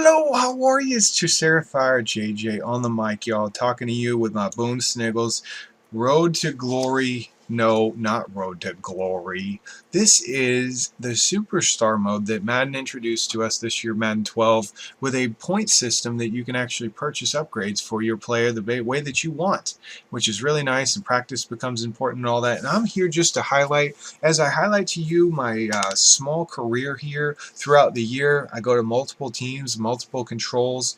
Hello, how are you? It's Fire JJ on the mic, y'all. Talking to you with my boom sniggles. Road to Glory. No, not Road to Glory. This is the Superstar mode that Madden introduced to us this year, Madden 12, with a point system that you can actually purchase upgrades for your player the way that you want, which is really nice, and practice becomes important and all that. And I'm here just to highlight, as I highlight to you my small career here throughout the year. I go to multiple teams, multiple controls.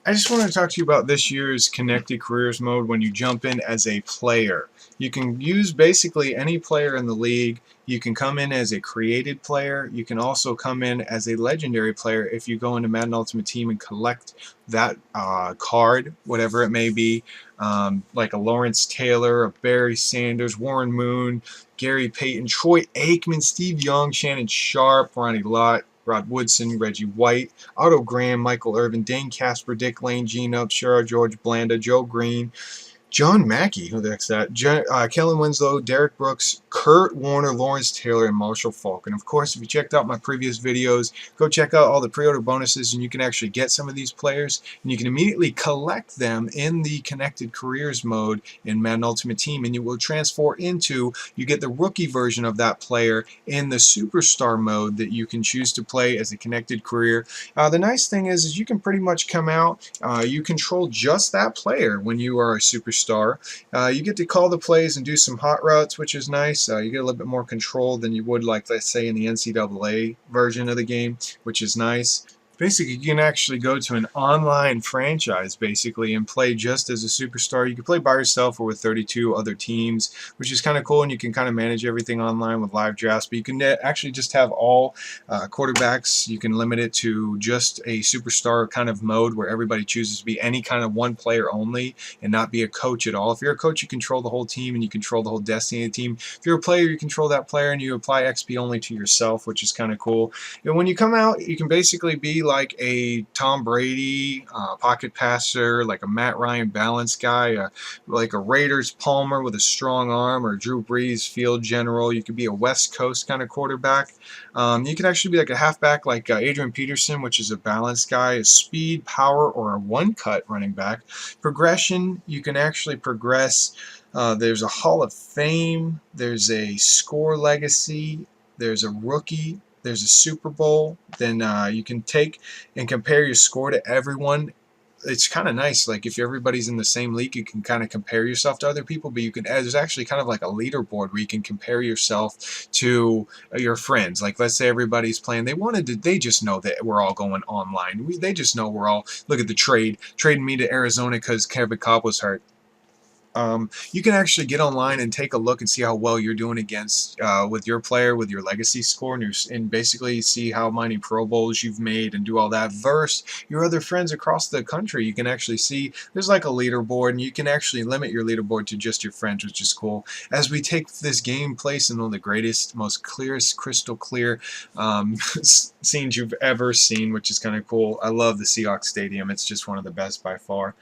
I just want to talk to you about this year's Connected Careers mode when you jump in as a player. You can use basically any player in the league. You can come in as a created player. You can also come in as a legendary player if you go into Madden Ultimate Team and collect that card, whatever it may be, like a Lawrence Taylor, a Barry Sanders, Warren Moon, Gary Payton, Troy Aikman, Steve Young, Shannon Sharp, Ronnie Lott, Rod Woodson, Reggie White, Otto Graham, Michael Irvin, Dane Casper, Dick Lane, Gene Up, Sherrod George, Blanda, Joe Green, John Mackey, who the heck's that? Kellen Winslow, Derek Brooks, Kurt Warner, Lawrence Taylor, and Marshall Falk. And of course, if you checked out my previous videos, go check out all the pre-order bonuses, and you can actually get some of these players, and you can immediately collect them in the Connected Careers mode in Madden Ultimate Team, and you will transfer into, you get the rookie version of that player in the Superstar mode that you can choose to play as a Connected Career. The nice thing is you can pretty much come out, you control just that player when you are a Superstar. You get to call the plays and do some hot routes, which is nice. You get a little bit more control than you would, like, let's say, in the NCAA version of the game, which is nice. Basically, you can actually go to an online franchise, basically, and play just as a superstar. You can play by yourself or with 32 other teams, which is kind of cool, and you can kind of manage everything online with live drafts. But you can actually just have all quarterbacks. You can limit it to just a superstar kind of mode where everybody chooses to be any kind of one player only and not be a coach at all. If you're a coach, you control the whole team and you control the whole destiny of the team. If you're a player, you control that player and you apply XP only to yourself, which is kind of cool. And when you come out, you can basically be like a Tom Brady pocket passer, like a Matt Ryan balanced guy, like a Raiders Palmer with a strong arm, or Drew Brees field general. You could be a West Coast kind of quarterback. You could actually be like a halfback, like Adrian Peterson, which is a balanced guy, a speed, power, or a one-cut running back. Progression, you can actually progress. There's a Hall of Fame, there's a score legacy, there's a rookie, there's a Super Bowl. Then you can take and compare your score to everyone. It's kind of nice, like if everybody's in the same league, you can kind of compare yourself to other people, but you can, there's actually kind of like a leaderboard where you can compare yourself to your friends. Like, let's say everybody's playing, they just know that we're all going online. They just know we're all, look at the trading me to Arizona because Kevin Cobb was hurt. You can actually get online and take a look and see how well you're doing against with your player, with your legacy score, and basically see how many Pro Bowls you've made and do all that versus your other friends across the country. You can actually see there's like a leaderboard, and you can actually limit your leaderboard to just your friends, which is cool. As we take this game place in one of the greatest, most clearest, crystal clear scenes you've ever seen, which is kind of cool. I love the Seahawks Stadium. It's just one of the best by far.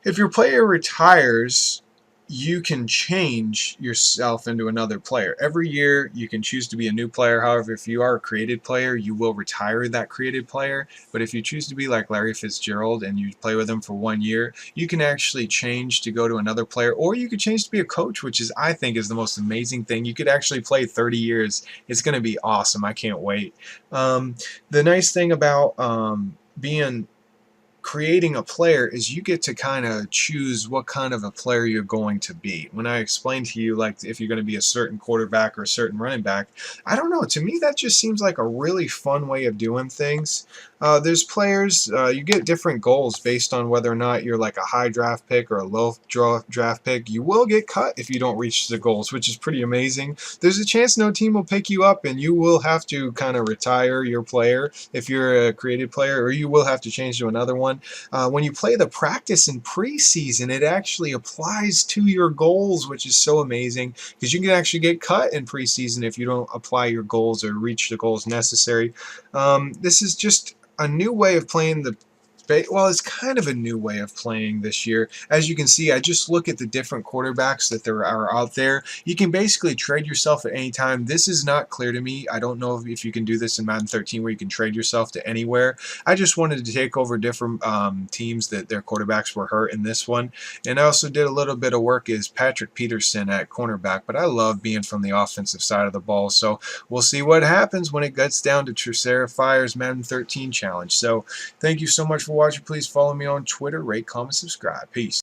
If your player retires, you can change yourself into another player. Every year, you can choose to be a new player. However, if you are a created player, you will retire that created player. But if you choose to be like Larry Fitzgerald and you play with him for 1 year, you can actually change to go to another player, or you could change to be a coach, which is, I think, is the most amazing thing. You could actually play 30 years. It's going to be awesome. I can't wait. The nice thing about creating a player is you get to kind of choose what kind of a player you're going to be. When I explain to you, like, if you're going to be a certain quarterback or a certain running back, I don't know, to me that just seems like a really fun way of doing things. There's players, you get different goals based on whether or not you're like a high draft pick or a low draft pick. You will get cut if you don't reach the goals, which is pretty amazing. There's a chance no team will pick you up, and you will have to kind of retire your player if you're a created player, or you will have to change to another one. When you play the practice in preseason, it actually applies to your goals, which is so amazing, because you can actually get cut in preseason if you don't apply your goals or reach the goals necessary. This is just a new way of playing the Well, it's kind of a new way of playing this year. As you can see, I just look at the different quarterbacks that there are out there. You can basically trade yourself at any time. This is not clear to me. I don't know if you can do this in Madden 13 where you can trade yourself to anywhere. I just wanted to take over different teams that their quarterbacks were hurt in this one. And I also did a little bit of work as Patrick Peterson at cornerback, but I love being from the offensive side of the ball. So we'll see what happens when it gets down to Tricera Fire's Madden 13 challenge. So thank you so much for watching. Please follow me on Twitter, rate, comment, subscribe. Peace.